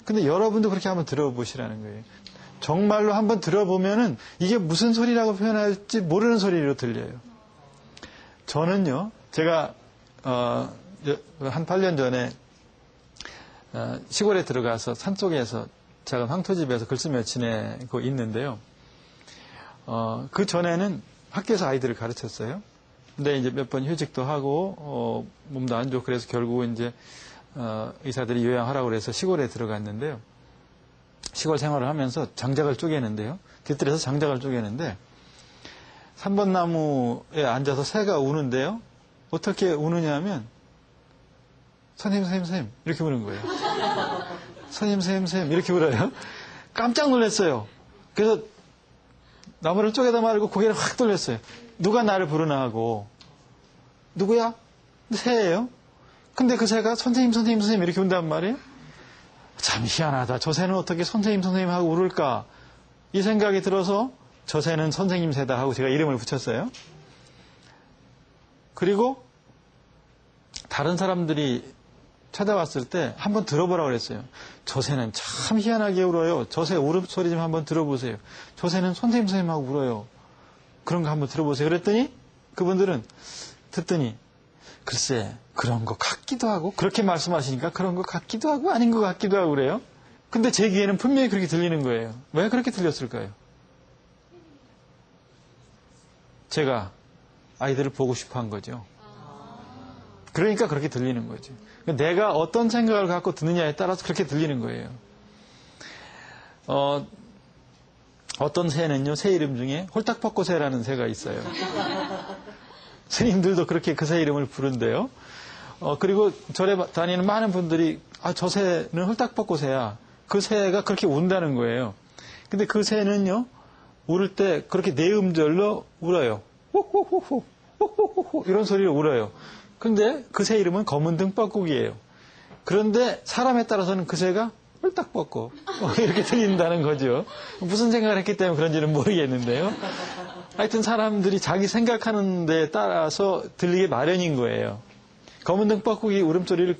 근데 여러분도 그렇게 한번 들어보시라는 거예요. 정말로 한번 들어보면은 이게 무슨 소리라고 표현할지 모르는 소리로 들려요. 저는요, 제가 한 8년 전에 시골에 들어가서 산속에서 작은 황토집에서 글 쓰며 지내고 있는데요. 그 전에는 학교에서 아이들을 가르쳤어요. 근데 이제 몇 번 휴직도 하고 몸도 안 좋고 그래서 결국은 이제 의사들이 요양하라고 그래서 시골에 들어갔는데요. 시골 생활을 하면서 장작을 쪼개는데요. 깃들여서 장작을 쪼개는데 3번 나무에 앉아서 새가 우는데요. 어떻게 우느냐면 선생님 이렇게 우는 거예요. 선생님 이렇게 울어요. 깜짝 놀랐어요. 그래서 나무를 쪼개다 말고 고개를 확 돌렸어요. 누가 나를 부르나 하고. 누구야? 새예요. 근데 그 새가 선생님 이렇게 운단 말이에요. 참 희한하다. 저 새는 어떻게 선생님 하고 울을까? 이 생각이 들어서 저 새는 선생님 새다 하고 제가 이름을 붙였어요. 그리고 다른 사람들이 찾아왔을 때 한번 들어보라고 그랬어요. 저 새는 참 희한하게 울어요. 저 새 울음소리 좀 한번 들어보세요. 저 새는 선생님하고 울어요. 그런 거 한번 들어보세요. 그랬더니 그분들은 듣더니 글쎄 그런 것 같기도 하고 그렇게 말씀하시니까 그런 것 같기도 하고 아닌 것 같기도 하고 그래요. 근데 제 귀에는 분명히 그렇게 들리는 거예요. 왜 그렇게 들렸을까요? 제가 아이들을 보고 싶어 한 거죠. 그러니까 그렇게 들리는 거죠. 내가 어떤 생각을 갖고 듣느냐에 따라서 그렇게 들리는 거예요. 어떤 새는요, 새 이름 중에 홀딱벗고새라는 새가 있어요. 스님들도 그렇게 그 새 이름을 부른대요. 그리고 절에 다니는 많은 분들이 저 새는 홀딱벗고새야. 그 새가 그렇게 운다는 거예요. 근데 그 새는요, 울을 때 그렇게 네 음절로 울어요. 호호호호, 호호호호 이런 소리로 울어요. 근데 그 새 이름은 검은등 뻐꾸기예요. 그런데 사람에 따라서는 그 새가 홀딱 뻗고 이렇게 들린다는 거죠. 무슨 생각을 했기 때문에 그런지는 모르겠는데요. 하여튼 사람들이 자기 생각하는 데에 따라서 들리게 마련인 거예요. 검은등 뻐꾸기 울음소리를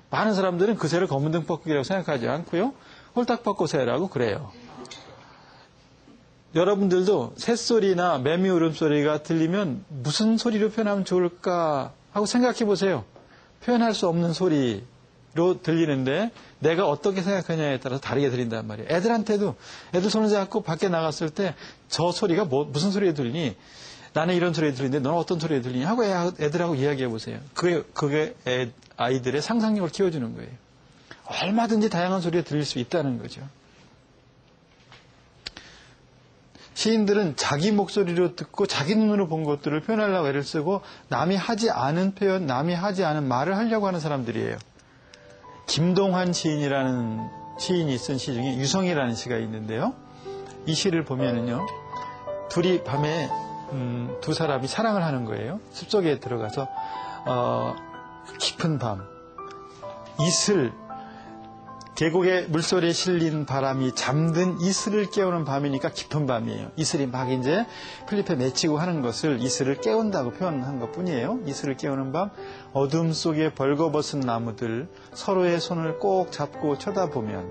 많은 사람들은 그 새를 검은등 뻐꾸기라고 생각하지 않고요. 홀딱 뻗고 새라고 그래요. 여러분들도 새소리나 매미 울음소리가 들리면 무슨 소리로 표현하면 좋을까 하고 생각해 보세요. 표현할 수 없는 소리로 들리는데 내가 어떻게 생각하냐에 따라서 다르게 들린단 말이에요. 애들한테도 애들 손을 잡고 밖에 나갔을 때 저 소리가 무슨 소리에 들리니? 나는 이런 소리에 들리는데 너는 어떤 소리에 들리니? 하고 애들하고 이야기해 보세요. 그게 아이들의 상상력을 키워주는 거예요. 얼마든지 다양한 소리에 들릴 수 있다는 거죠. 시인들은 자기 목소리로 듣고 자기 눈으로 본 것들을 표현하려고 애를 쓰고 남이 하지 않은 표현, 남이 하지 않은 말을 하려고 하는 사람들이에요. 김동환 시인이라는 시인이 쓴 시 중에 유성이라는 시가 있는데요. 이 시를 보면은요, 둘이 밤에 두 사람이 사랑을 하는 거예요. 숲속에 들어가서 깊은 밤, 이슬, 계곡의 물소리에 실린 바람이 잠든 이슬을 깨우는 밤이니까 깊은 밤이에요. 이슬이 막 이제 풀잎에 맺히고 하는 것을 이슬을 깨운다고 표현한 것 뿐이에요. 이슬을 깨우는 밤, 어둠 속에 벌거벗은 나무들 서로의 손을 꼭 잡고 쳐다보면,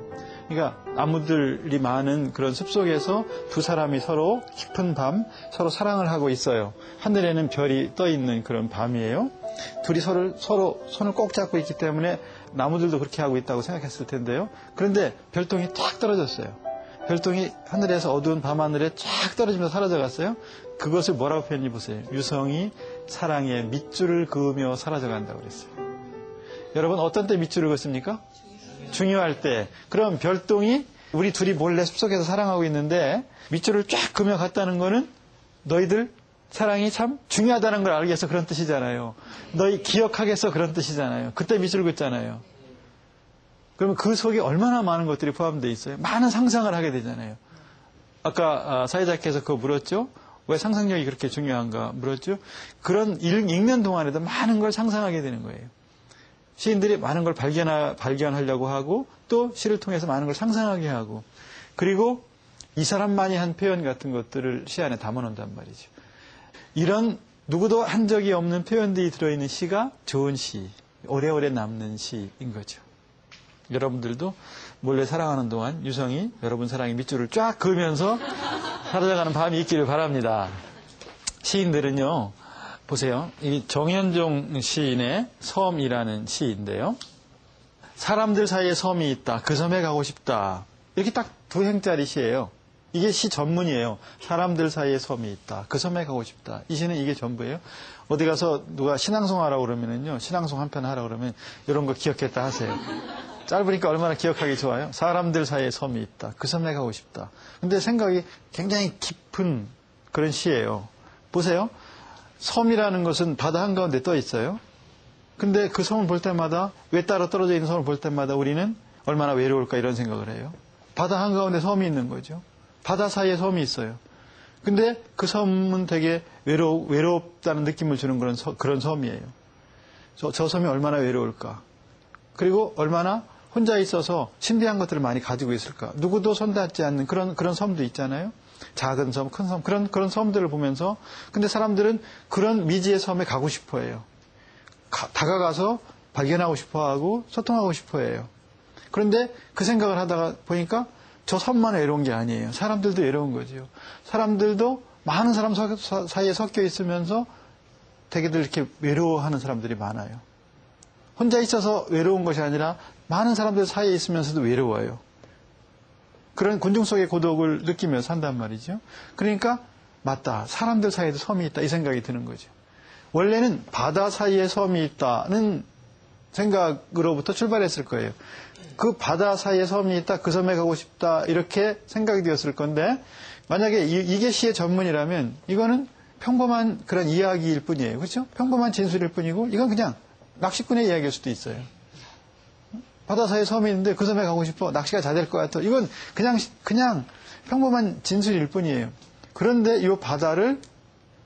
그러니까 나무들이 많은 그런 숲속에서 두 사람이 서로 깊은 밤 서로 사랑을 하고 있어요. 하늘에는 별이 떠 있는 그런 밤이에요. 둘이 서로 손을 꼭 잡고 있기 때문에 나무들도 그렇게 하고 있다고 생각했을 텐데요. 그런데 별똥이 쫙 떨어졌어요. 별똥이 하늘에서 어두운 밤하늘에 쫙 떨어지면서 사라져갔어요. 그것을 뭐라고 표현해 보세요. 유성이 사랑에 밑줄을 그으며 사라져간다고 그랬어요. 여러분 어떤 때 밑줄을 그었습니까? 중요할 때. 그럼 별똥이 우리 둘이 몰래 숲속에서 사랑하고 있는데 밑줄을 쫙 그으며 갔다는 거는 너희들 사랑이 참 중요하다는 걸 알기 위해서 그런 뜻이잖아요. 너희 기억하겠어 그런 뜻이잖아요. 그때 밑줄을 긋잖아요. 그러면 그 속에 얼마나 많은 것들이 포함되어 있어요. 많은 상상을 하게 되잖아요. 아까 사회자께서 그거 물었죠. 왜 상상력이 그렇게 중요한가 물었죠. 그런 읽는 동안에도 많은 걸 상상하게 되는 거예요. 시인들이 많은 걸 발견하려고 하고 또 시를 통해서 많은 걸 상상하게 하고, 그리고 이 사람만이 한 표현 같은 것들을 시 안에 담아놓는단 말이죠. 이런 누구도 한 적이 없는 표현들이 들어있는 시가 좋은 시, 오래오래 남는 시인 거죠. 여러분들도 몰래 사랑하는 동안 유성이 여러분 사랑의 밑줄을 쫙 그으면서 사라져가는 밤이 있기를 바랍니다. 시인들은요, 보세요. 이 정현종 시인의 섬이라는 시인데요. 사람들 사이에 섬이 있다. 그 섬에 가고 싶다. 이렇게 딱 두 행짜리 시예요. 이게 시 전문이에요. 사람들 사이에 섬이 있다. 그 섬에 가고 싶다. 이 시는 이게 전부예요. 어디 가서 누가 신앙송 하라고 그러면은요, 신앙송 한 편 하라고 그러면 이런 거 기억했다 하세요. 짧으니까 얼마나 기억하기 좋아요. 사람들 사이에 섬이 있다. 그 섬에 가고 싶다. 근데 생각이 굉장히 깊은 그런 시예요. 보세요. 섬이라는 것은 바다 한가운데 떠 있어요. 근데 그 섬을 볼 때마다, 왜 따로 떨어져 있는 섬을 볼 때마다 우리는 얼마나 외로울까 이런 생각을 해요. 바다 한가운데 섬이 있는 거죠. 바다 사이에 섬이 있어요. 근데 그 섬은 되게 외롭다는 느낌을 주는 그런 섬이에요. 저 섬이 얼마나 외로울까. 그리고 얼마나 혼자 있어서 신비한 것들을 많이 가지고 있을까. 누구도 손닿지 않는 그런 섬도 있잖아요. 작은 섬, 큰 섬, 그런 섬들을 보면서, 근데 사람들은 그런 미지의 섬에 가고 싶어 해요. 다가가서 발견하고 싶어 하고 소통하고 싶어 해요. 그런데 그 생각을 하다가 보니까 저 섬만 외로운 게 아니에요. 사람들도 외로운 거죠. 사람들도 많은 사람 사이에 섞여 있으면서 되게들 이렇게 외로워하는 사람들이 많아요. 혼자 있어서 외로운 것이 아니라 많은 사람들 사이에 있으면서도 외로워요. 그런 군중 속의 고독을 느끼며 산단 말이죠. 그러니까 맞다. 사람들 사이에도 섬이 있다. 이 생각이 드는 거죠. 원래는 바다 사이에 섬이 있다는 생각으로부터 출발했을 거예요. 그 바다 사이에 섬이 있다. 그 섬에 가고 싶다. 이렇게 생각이 되었을 건데, 만약에 이게 시의 전문이라면 이거는 평범한 그런 이야기일 뿐이에요. 그렇죠? 평범한 진술일 뿐이고, 이건 그냥 낚시꾼의 이야기일 수도 있어요. 바다 사이에 섬이 있는데 그 섬에 가고 싶어. 낚시가 잘 될 것 같아. 이건 그냥 평범한 진술일 뿐이에요. 그런데 이 바다를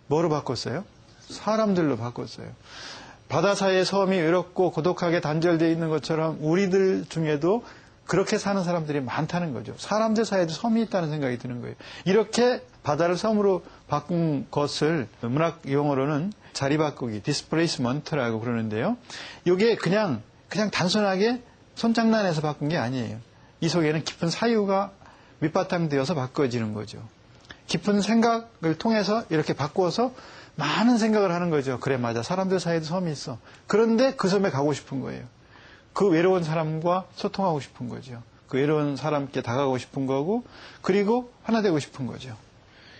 뭐로 바꿨어요? 사람들로 바꿨어요. 바다 사이에 섬이 외롭고 고독하게 단절되어 있는 것처럼 우리들 중에도 그렇게 사는 사람들이 많다는 거죠. 사람들 사이에도 섬이 있다는 생각이 드는 거예요. 이렇게 바다를 섬으로 바꾼 것을 문학 용어로는 자리 바꾸기, displacement라고 그러는데요. 이게 그냥 단순하게 손장난해서 바꾼 게 아니에요. 이 속에는 깊은 사유가 밑바탕되어서 바꿔지는 거죠. 깊은 생각을 통해서 이렇게 바꾸어서 많은 생각을 하는 거죠. 그래, 맞아. 사람들 사이에도 섬이 있어. 그런데 그 섬에 가고 싶은 거예요. 그 외로운 사람과 소통하고 싶은 거죠. 그 외로운 사람께 다가가고 싶은 거고, 그리고 하나 되고 싶은 거죠.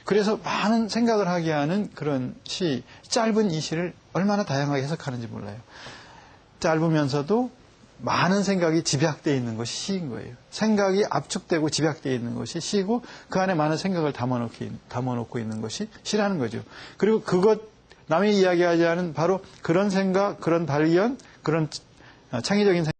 그래서 많은 생각을 하게 하는 그런 시, 짧은 이 시를 얼마나 다양하게 해석하는지 몰라요. 짧으면서도 많은 생각이 집약되어 있는 것이 시인 거예요. 생각이 압축되고 집약되어 있는 것이 시고, 그 안에 많은 생각을 담아놓고 있는 것이 시라는 거죠. 그리고 남이 이야기하지 않은 바로 그런 생각, 그런 발견, 그런 창의적인 생각,